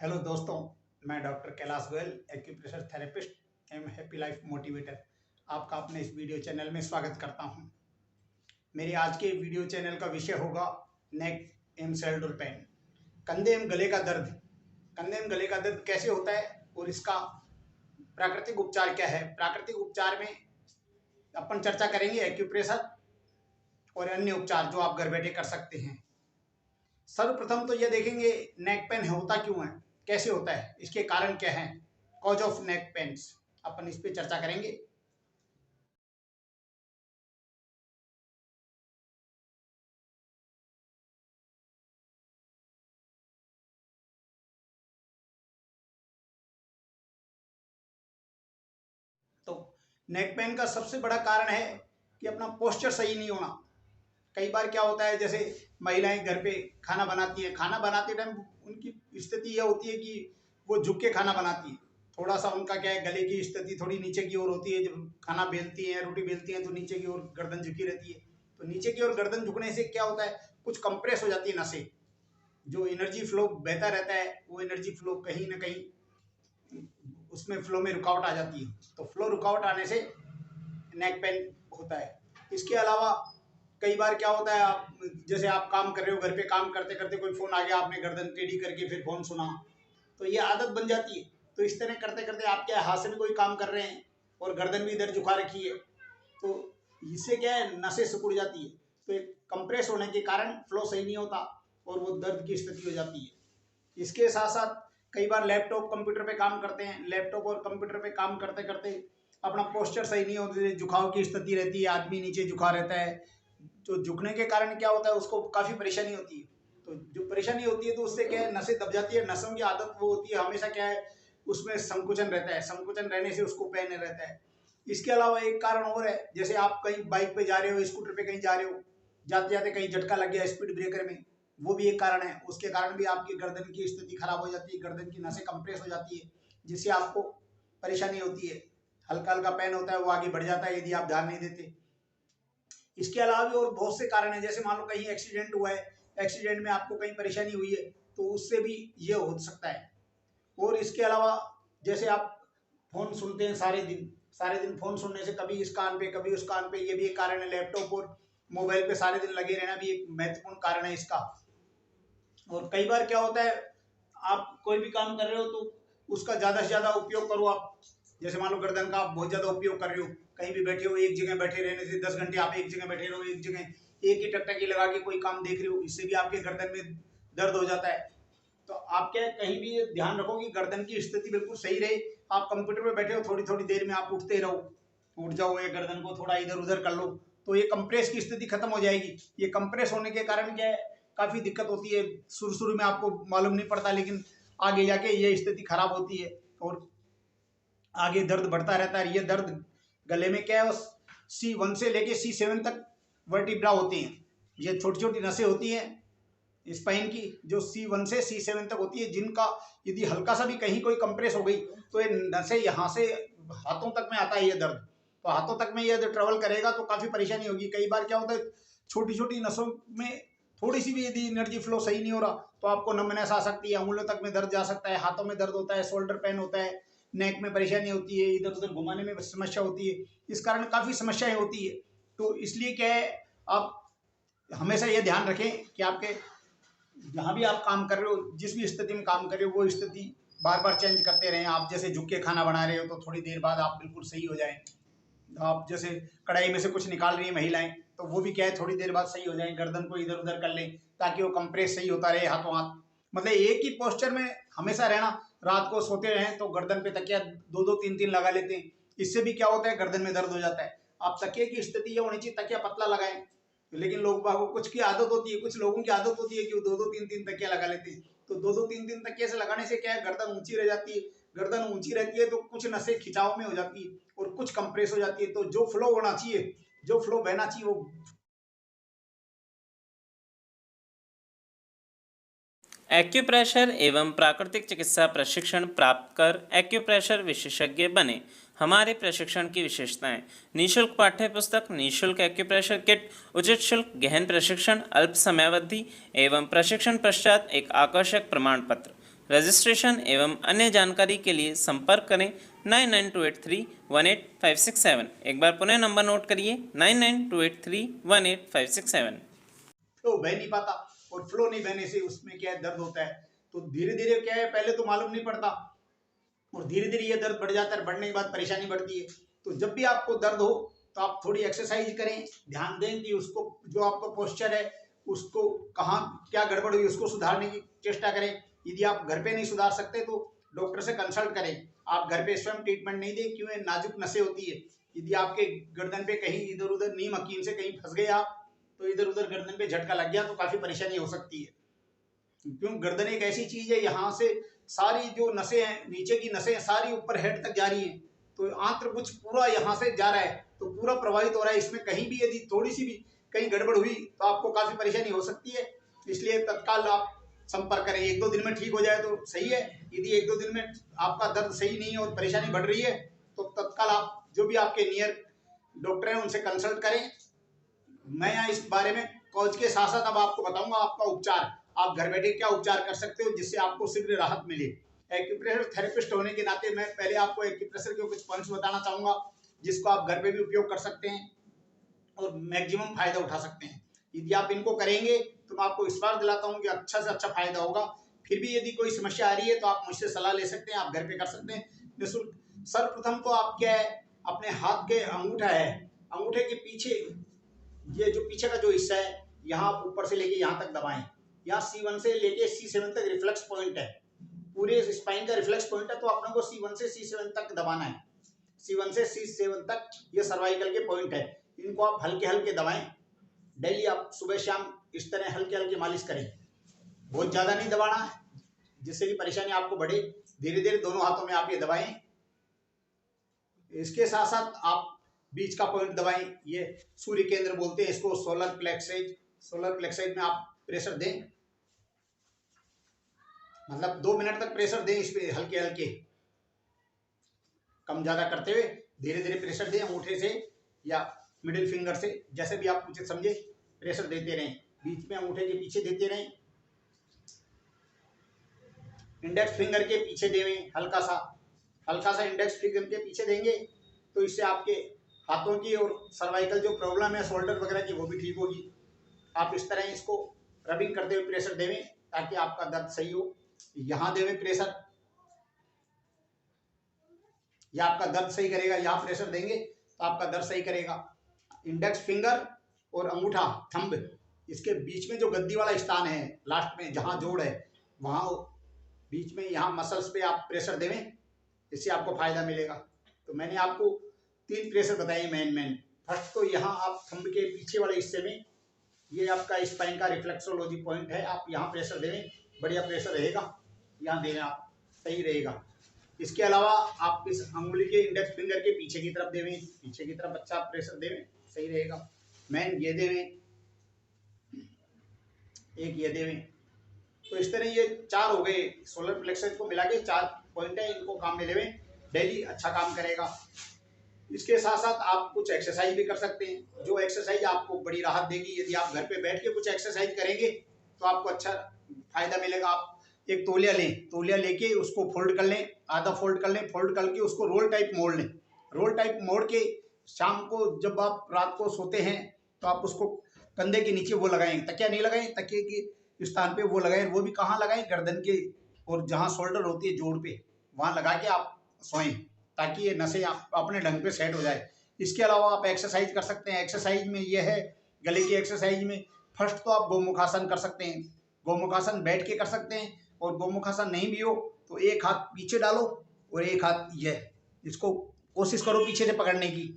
Hello दोस्तों, मैं doctor Kailash Goyal, acupressure therapist एवं हैप्पी लाइफ मोटिवेटर, आपका अपने इस वीडियो चैनल में स्वागत करता हूं। मेरे आज के वीडियो चैनल का विषय होगा नेक एवं शोल्डर पेन, कंधे एवं गले का दर्द। कंधे एवं गले का दर्द कैसे होता है और इसका प्राकृतिक उपचार क्या है। प्राकृतिक उपचार में अपन चर्चा करेंगे एक्यूप्रेशर और अन्य उपचार जो आप घर बैठे कर सकते हैं। सर्वप्रथम तो यह देखेंगे नेक पेन होता क्यों है, कैसे होता है, इसके कारण क्या हैं, कॉज ऑफ नेक पेन्स, अपन इस पे चर्चा करेंगे। तो नेक पेन का सबसे बड़ा कारण है कि अपना पोस्चर सही नहीं होना। कई बार क्या होता है, जैसे महिलाएं घर पे खाना बनाती है, खाना बनाते टाइम उनकी स्थिति यह होती है कि वो झुक के खाना बनाती है। थोड़ा सा उनका क्या है, गले की स्थिति थोड़ी नीचे की ओर होती है। जब खाना बेलती है, रोटी बेलती है, तो नीचे की ओर गर्दन झुकी रहती है। तो नीचे की ओर गर्दन झुकने से क्या होता है, कुछ कंप्रेस हो जाती है नसें। जो एनर्जी फ्लो बहता रहता है, वो एनर्जी फ्लो कहीं ना कहीं उसमें फ्लो में रुकावट आ जाती है। तो फ्लो रुकावट आने से नेक पेन होता है। इसके अलावा कई बार क्या होता है, आप जैसे आप काम कर रहे हो, घर पे काम करते करते कोई फ़ोन आ गया, आपने गर्दन टेढ़ी करके फिर फ़ोन सुना, तो ये आदत बन जाती है। तो इस तरह करते करते आप क्या हाथ से भी कोई काम कर रहे हैं और गर्दन भी इधर झुका रखी है, तो इससे क्या है, नसें सिकुड़ जाती है। तो एक कंप्रेस होने के कारण फ्लो सही नहीं होता और वो दर्द की स्थिति हो जाती है। इसके साथ साथ कई बार लैपटॉप कंप्यूटर पे काम करते हैं, लैपटॉप और कंप्यूटर पे काम करते करते अपना पोस्चर सही नहीं होता, झुकाव की स्थिति रहती है, आदमी नीचे झुका रहता है। तो झुकने के कारण क्या होता है, उसको काफ़ी परेशानी होती है। तो जो परेशानी होती है, तो उससे क्या है, नसें दब जाती है। नसों की आदत वो होती है हमेशा क्या है, उसमें संकुचन रहता है, संकुचन रहने से उसको पेन रहता है। इसके अलावा एक कारण और है, जैसे आप कहीं बाइक पे जा रहे हो, स्कूटर पे कहीं जा रहे हो, जाते जाते कहीं झटका लग गया स्पीड ब्रेकर में, वो भी एक कारण है। उसके कारण भी आपकी गर्दन की स्थिति खराब हो जाती है, गर्दन की नसें कंप्रेस हो जाती है, जिससे आपको परेशानी होती है। हल्का हल्का पेन होता है, वो आगे बढ़ जाता है यदि आप ध्यान नहीं देते। इसके अलावा भी और बहुत से कारण हैं, जैसे मान लो कहीं एक्सीडेंट हुआ है, एक्सीडेंट में आपको कहीं परेशानी हुई है, तो उससे भी ये हो सकता है। और इसके अलावा जैसे आप फोन सुनते हैं सारे दिन फोन सुनने से कभी इस कान पे कभी उस कान पे, ये भी एक कारण है। लैपटॉप और मोबाइल पे सारे दिन लगे रहना भी एक महत्वपूर्ण कारण है इसका। और कई बार क्या होता है, आप कोई भी काम कर रहे हो तो उसका ज़्यादा से ज़्यादा उपयोग करो आप। जैसे मान लो गर्दन का आप बहुत ज़्यादा उपयोग कर रहे हो, कहीं भी बैठे हो, एक जगह बैठे रहने से 10 घंटे आप एक जगह बैठे रहो, एक जगह एक ही टकटकी लगा के कोई काम देख रहे हो, इससे भी आपके गर्दन में दर्द हो जाता है। तो आप क्या कहीं भी ध्यान रखो कि गर्दन की स्थिति बिल्कुल सही रहे। आप कंप्यूटर में बैठे हो, थोड़ी थोड़ी देर में आप उठते रहो, उठ जाओ, ये गर्दन को थोड़ा इधर उधर कर लो, तो ये कंप्रेस की स्थिति खत्म हो जाएगी। ये कंप्रेस होने के कारण क्या है, काफ़ी दिक्कत होती है। शुरू शुरू में आपको मालूम नहीं पड़ता, लेकिन आगे जाके ये स्थिति खराब होती है और आगे दर्द बढ़ता रहता है। ये दर्द गले में क्या है, C1 से लेके C7 तक वर्टिब्रा होती हैं। ये छोटी छोटी नसें होती हैं स्पाइन की, जो C1 से C7 तक होती है, जिनका यदि हल्का सा भी कहीं कोई कंप्रेस हो गई, तो ये नसें यहाँ से हाथों तक में आता है ये दर्द। तो हाथों तक में ये ट्रेवल करेगा तो काफ़ी परेशानी होगी। कई बार क्या होता है, छोटी छोटी नसों में थोड़ी सी भी यदि एनर्जी फ्लो सही नहीं हो रहा, तो आपको नमनेस आ सकती है, अंगुलियों तक में दर्द जा सकता है, हाथों में दर्द होता है, शोल्डर पेन होता है, नेक में परेशानी होती है, इधर उधर घुमाने में समस्या होती है। इस कारण काफ़ी समस्याएं होती है। तो इसलिए क्या है, आप हमेशा ये ध्यान रखें कि आपके जहाँ भी आप काम कर रहे हो, जिस भी स्थिति में काम कर रहे हो, वो स्थिति बार बार चेंज करते रहें। आप जैसे झुक के खाना बना रहे हो, तो थोड़ी देर बाद आप बिल्कुल सही हो जाएं। आप जैसे कढ़ाई में से कुछ निकाल रही है महिलाएं, तो वो भी क्या है, थोड़ी देर बाद सही हो जाए, गर्दन को इधर उधर कर लें, ताकि वो कंप्रेस सही होता रहे हाथों हाथ। मतलब एक ही पोस्चर में हमेशा रहना। रात को सोते रहें तो गर्दन पे तकिया दो दो तीन तीन लगा लेते हैं, इससे भी क्या होता है, गर्दन में दर्द हो जाता है। आप तकिए की स्थिति ये होनी चाहिए, तकिया पतला लगाएं। लेकिन लोग बागों कुछ की आदत होती है, कुछ लोगों की आदत होती है कि वो दो दो तीन तीन तकिया लगा लेते हैं। तो दो दो तीन तीन तकिया से लगाने से क्या है, गर्दन ऊंची रह जाती है। गर्दन ऊंची रहती है तो कुछ नसें खिंचाव में हो जाती है और कुछ कंप्रेस हो जाती है। तो जो फ्लो होना चाहिए, जो फ्लो बहना चाहिए, वो एक्यूप्रेशर एवं प्राकृतिक चिकित्सा प्रशिक्षण प्राप्त कर एक्यूप्रेशर विशेषज्ञ बने। हमारे प्रशिक्षण की विशेषताएं: निःशुल्क पाठ्य पुस्तक, निःशुल्क एक्यूप्रेशर किट, उचित शुल्क, गहन प्रशिक्षण, अल्प समयावधि एवं प्रशिक्षण पश्चात एक आकर्षक प्रमाण पत्र। रजिस्ट्रेशन एवं अन्य जानकारी के लिए संपर्क करें 9928318567। एक बार पुनः नंबर नोट करिए 9928318567। फ्लो बह नहीं पाता, और फ्लो नहीं बहने से उसमें क्या है, दर्द होता है। तो धीरे धीरे क्या है, पहले तो मालूम नहीं पड़ता और धीरे धीरे ये दर्द बढ़ जाता है, बढ़ने के बाद परेशानी बढ़ती है। तो जब भी आपको दर्द हो तो आप थोड़ी एक्सरसाइज करें, ध्यान दें कि उसको जो आपका पोस्चर है उसको कहाँ क्या गड़बड़ हुई उसको सुधारने की चेष्टा करें। यदि आप घर पे नहीं सुधार सकते तो डॉक्टर से कंसल्ट करें। आप घर पे स्वयं ट्रीटमेंट नहीं दें, क्यों, नाजुक नसें होती है। यदि आपके गर्दन पे कहीं इधर उधर नीम हकीम से कहीं फंस गए आप, तो इधर उधर गर्दन पे झटका लग गया तो काफी परेशानी हो सकती है। क्यों, गर्दन एक ऐसी चीज है, यहाँ से सारी जो नसें हैं, नीचे की नसें सारी ऊपर हेड तक जा रही हैं, तो आंत्रपुच्छ पूरा यहाँ से जा रहा है, तो पूरा प्रभावित हो रहा है। इसमें कहीं भी यदि थोड़ी सी भी कहीं गड़बड़ हुई तो आपको काफी परेशानी हो सकती है। इसलिए तत्काल आप संपर्क करें। 1-2 दिन में ठीक हो जाए तो सही है। यदि 1-2 दिन में आपका दर्द सही नहीं है और परेशानी बढ़ रही है तो तत्काल आप जो भी आपके नियर डॉक्टर हैं उनसे कंसल्ट करें। मैं यहाँ इस बारे में कोच के साथ साथ अब आपको बताऊंगा आपका उपचार, आप घर बैठे क्या उपचार कर सकते हो जिससे आपको शीघ्र राहत मिले। एक्यूप्रेशर थेरेपिस्ट होने के नाते मैं पहले आपको एक्यूप्रेशर के कुछ पॉइंट्स बताना चाहूंगा जिसको आप घर पे भी उपयोग कर सकते हैं और मैक्सिमम फायदा उठा सकते हैं। यदि आप इनको करेंगे तो मैं आपको विश्वास दिलाता हूँ कि अच्छा से अच्छा फायदा होगा। फिर भी यदि कोई समस्या आ रही है तो आप मुझसे सलाह ले सकते हैं, आप घर पे कर सकते हैं निःशुल्क। सर्वप्रथम तो आप क्या है, अपने हाथ के अंगूठा है, अंगूठे के पीछे ये जो पीछे का जो हिस्सा है, यहाँ ऊपर से लेके यहाँ तक दबाएं। यहाँ C1 से लेके C7 तक रिफ्लेक्स पॉइंट है, पूरे स्पाइन का रिफ्लेक्स पॉइंट है, तो अपने को C1 से C7 तक दबाना है। C1 से C7 तक ये सर्वाइकल के पॉइंट है, इनको आप हल्के हल्के दबाएं। डेली आप सुबह शाम इस तरह हल्के हल्के मालिश करें, बहुत ज्यादा नहीं दबाना है जिससे कि परेशानी आपको बढ़े। धीरे धीरे दोनों हाथों में आप ये दबाएं। इसके साथ साथ आप बीच का पॉइंट दबाएं, ये सूर्य केंद्र बोलते हैं इसको, सोलर प्लेक्साइड। सोलर प्लेक्साइड में आप प्रेशर दें, मतलब 2 मिनट तक प्रेशर दें इस पे, हल्के हल्के कम ज्यादा करते हुए धीरे धीरे प्रेशर दें। अंगूठे से या मिडिल फिंगर से, जैसे भी आप उचित समझे प्रेशर देते रहें। बीच में अंगूठे के पीछे देते रहें, इंडेक्स फिंगर के पीछे देवें, हल्का सा इंडेक्स फिंगर के पीछे देंगे तो इससे आपके हाथों की और सर्वाइकल जो प्रॉब्लम है शोल्डर वगैरह की वो भी ठीक होगी। आप इस तरह इसको रबिंग करते हुए प्रेशर देवें ताकि आपका दर्द सही हो। यहाँ देवें प्रेशर, या आपका दर्द सही करेगा। यहाँ प्रेशर देंगे तो आपका दर्द सही करेगा। इंडेक्स फिंगर और अंगूठा थंब, इसके बीच में जो गद्दी वाला स्थान है लास्ट में जहाँ जोड़ है, वहाँ बीच में यहाँ मसल्स पे आप प्रेशर देवें, इससे आपको फायदा मिलेगा। तो मैंने आपको 3 प्रेशर बताए मेन। फर्स्ट तो यहाँ आप थंब के पीछे वाले हिस्से में, ये आपका स्पाइन का रिफ्लेक्सोलॉजी पॉइंट है, आप यहाँ प्रेशर देवें, बढ़िया प्रेशर रहेगा। यहाँ देना आप, सही रहेगा। इसके अलावा आप इस अंगुली के इंडेक्स फिंगर के पीछे की तरफ देवें, पीछे की तरफ अच्छा प्रेशर देवें, सही रहेगा। मैन ये देवें, एक ये देवें। तो इस तरह ये 4 हो गए, सोलर प्लेक्सस को मिला के 4 पॉइंट है, इनको काम में लेवें, डेली अच्छा काम करेगा। इसके साथ साथ आप कुछ एक्सरसाइज भी कर सकते हैं, जो एक्सरसाइज आपको बड़ी राहत देगी। यदि आप घर पे बैठ के कुछ एक्सरसाइज करेंगे तो आपको अच्छा फायदा मिलेगा। आप एक तौलिया लें, तौलिया लेके उसको फोल्ड कर लें, आधा फोल्ड कर लें, फोल्ड करके उसको रोल टाइप मोड़ लें। रोल टाइप मोड़ के शाम को जब आप रात को सोते हैं तो आप उसको कंधे के नीचे वो लगाएं, तकिया नहीं लगाएं, तकिए के स्थान पे वो लगाएं। वो भी कहाँ लगाएं, गर्दन के और जहाँ शोल्डर होती है जोड़ पे, वहाँ लगा के आप सोएं ताकि ये नसें अपने ढंग पे सेट हो जाए। इसके अलावा आप एक्सरसाइज कर सकते हैं। एक्सरसाइज में ये है, गले की एक्सरसाइज में फर्स्ट तो आप गोमुखासन कर सकते हैं। गोमुखासन बैठ के कर सकते हैं, और गोमुखासन नहीं भी हो तो एक हाथ पीछे डालो और एक हाथ ये, इसको कोशिश करो पीछे से पकड़ने की,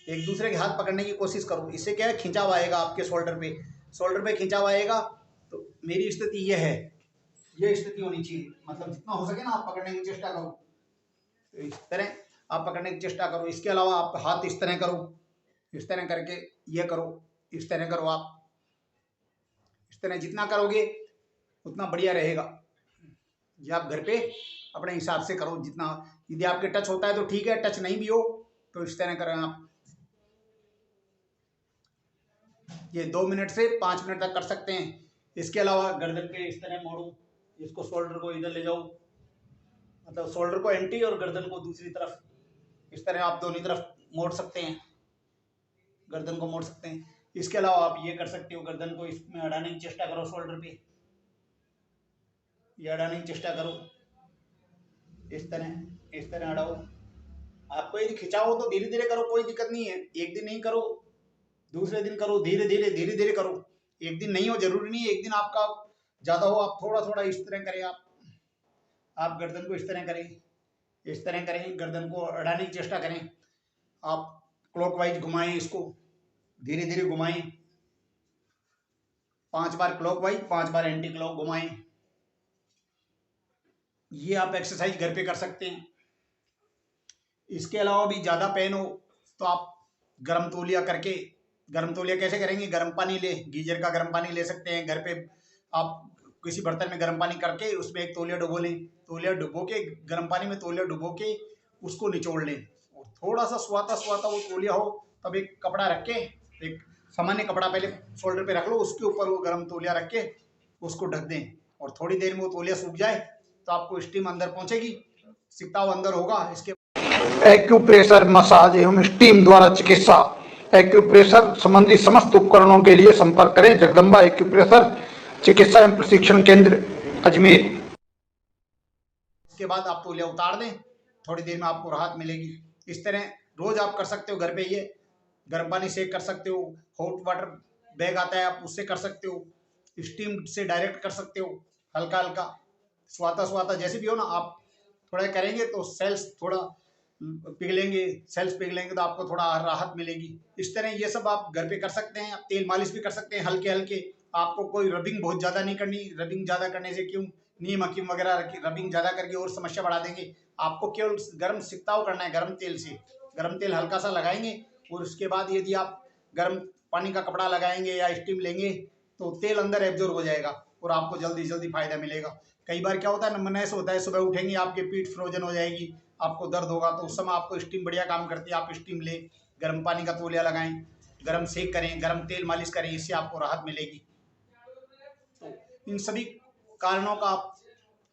एक दूसरे के हाथ पकड़ने की कोशिश करो। इससे क्या है, खिंचाव आएगा आपके शोल्डर पे खिंचाव आएगा। तो मेरी स्थिति ये है, ये स्थिति होनी चाहिए, मतलब जितना हो सके ना आप पकड़ने की चेष्टा करो। तो इस तरह आप पकड़ने की चेष्टा करो। इसके अलावा आप हाथ इस तरह करो, इस तरह करके ये करो, इस तरह करो। आप इस तरह जितना करोगे उतना बढ़िया रहेगा। ये आप घर पे अपने हिसाब से करो जितना, यदि आपके टच होता है तो ठीक है, टच नहीं भी हो तो इस तरह करें आप। ये 2 मिनट से 5 मिनट तक कर सकते हैं। इसके अलावा गर्दन पे इस तरह मोड़ो, इसको शोल्डर को इधर ले जाओ, मतलब शोल्डर को एंटी और गर्दन को दूसरी तरफ, इस तरह आप दोनों तरफ मोड़ सकते हैं, गर्दन को मोड़ सकते हैं। इसके अलावा आप ये कर सकते हो, गर्दन को इसमें अड़ाने की चेष्टा करो, शोल्डर पे ये अड़ाने की चेष्टा करो, इस तरह अड़ाओ। आपको यदि खिंचाओ तो धीरे धीरे करो, कोई दिक्कत नहीं है, एक दिन नहीं करो, दूसरे दिन करो, धीरे धीरे करो। एक दिन नहीं हो, जरूरी नहीं है एक दिन आपका ज्यादा हो, आप थोड़ा थोड़ा इस तरह करें। आप गर्दन को इस तरह करें, गर्दन को अड़ाने की चेष्टा करें। आप क्लॉकवाइज घुमाएं, इसको धीरे धीरे घुमाएं, 5 बार क्लॉकवाइज 5 बार एंटी क्लॉक घुमाएं। ये आप एक्सरसाइज घर पे कर सकते हैं। इसके अलावा भी ज्यादा पेन हो तो आप गर्म तौलिया करके, गर्म तौलिया कैसे करेंगे, गर्म पानी ले, गीजर का गर्म पानी ले सकते हैं घर पे। आप किसी बर्तन में गर्म पानी करके उसमें एक तौलिया डुबो लें, तौलिया डुबो के गर्म पानी में तौलिया डुबो के उसको निचोड़ लें, और थोड़ा सा सुहाता वो तौलिया हो, तब एक कपड़ा रख के, एक सामान्य कपड़ा पहले शोल्डर पे रख लो, उसके ऊपर वो गर्म तौलिया रख के उसको ढक दें, और थोड़ी देर में वो तौलिया सूख जाए तो आपको स्टीम अंदर पहुंचेगी, सिकताव अंदर होगा। इसके एक्यूप्रेशर मसाज एवं स्टीम द्वारा चिकित्सा। एक्यूप्रेशर संबंधी समस्त उपकरणों के लिए संपर्क करें जगदम्बा एक्यूप्रेशर चिकित्सा एवं प्रशिक्षण केंद्र अजमेर। इसके बाद आप तौलिया उतार दें, थोड़ी देर में आपको राहत मिलेगी। इस तरह रोज आप कर सकते हो घर पे, ये गर्म पानी से कर सकते हो, हॉट वाटर बैग आता है आप उससे कर सकते हो, स्टीम से डायरेक्ट कर सकते हो, हल्का हल्का स्वाता जैसे भी हो ना, आप थोड़ा करेंगे तो सेल्स थोड़ा पिघलेंगे, तो आपको थोड़ा राहत मिलेगी। इस तरह ये सब आप घर पे कर सकते हैं। आप तेल मालिश भी कर सकते हैं हल्के हल्के, आपको कोई रबिंग बहुत ज़्यादा नहीं करनी, रबिंग ज़्यादा करने से क्यों, नीम हकीम वगैरह रबिंग ज़्यादा करके और समस्या बढ़ा देंगे। आपको केवल गर्म सिकताव करना है, गर्म तेल से, गर्म तेल हल्का सा लगाएंगे, और उसके बाद यदि आप गर्म पानी का कपड़ा लगाएंगे या स्टीम लेंगे तो तेल अंदर एब्जॉर्ब हो जाएगा और आपको जल्दी फायदा मिलेगा। कई बार क्या होता है, नमनेस होता है, सुबह उठेंगे आपकी पीठ फ्रोजन हो जाएगी, आपको दर्द होगा, तो उस समय आपको स्टीम बढ़िया काम करती है। आप स्टीम ले, गर्म पानी का तौलिया लगाएं, गर्म सेक करें, गर्म तेल मालिश करें, इससे आपको राहत मिलेगी। तो इन सभी कारणों का आप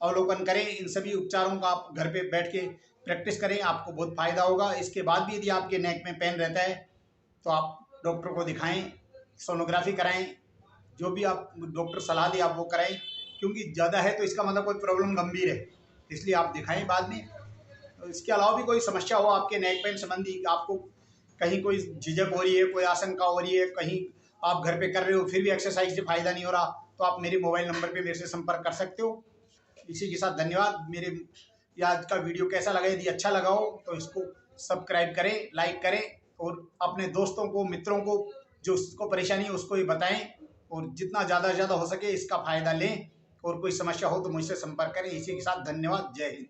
अवलोकन करें, इन सभी उपचारों का आप घर पे बैठ के प्रैक्टिस करें, आपको बहुत फायदा होगा। इसके बाद भी यदि आपके नेक में पेन रहता है तो आप डॉक्टर को दिखाएं, सोनोग्राफी कराएं, जो भी आप डॉक्टर सलाह दे आप वो कराएं, क्योंकि ज़्यादा है तो इसका मतलब कोई प्रॉब्लम गंभीर है, इसलिए आप दिखाएं बाद में। इसके अलावा भी कोई समस्या हो आपके नेक पेन संबंधी, आपको कहीं कोई झिझक हो रही है, कोई आशंका हो रही है, कहीं आप घर पे कर रहे हो फिर भी एक्सरसाइज से फायदा नहीं हो रहा, तो आप मेरे मोबाइल नंबर पे मेरे से संपर्क कर सकते हो। इसी के साथ धन्यवाद। मेरे आज का वीडियो कैसा लगा, यदि अच्छा लगा हो तो इसको सब्सक्राइब करें, लाइक करें, और अपने दोस्तों को, मित्रों को जो उसको परेशानी है उसको ही बताएं, और जितना ज़्यादा हो सके इसका फ़ायदा लें। और कोई समस्या हो तो मुझसे संपर्क करें। इसी के साथ धन्यवाद। जय हिंद।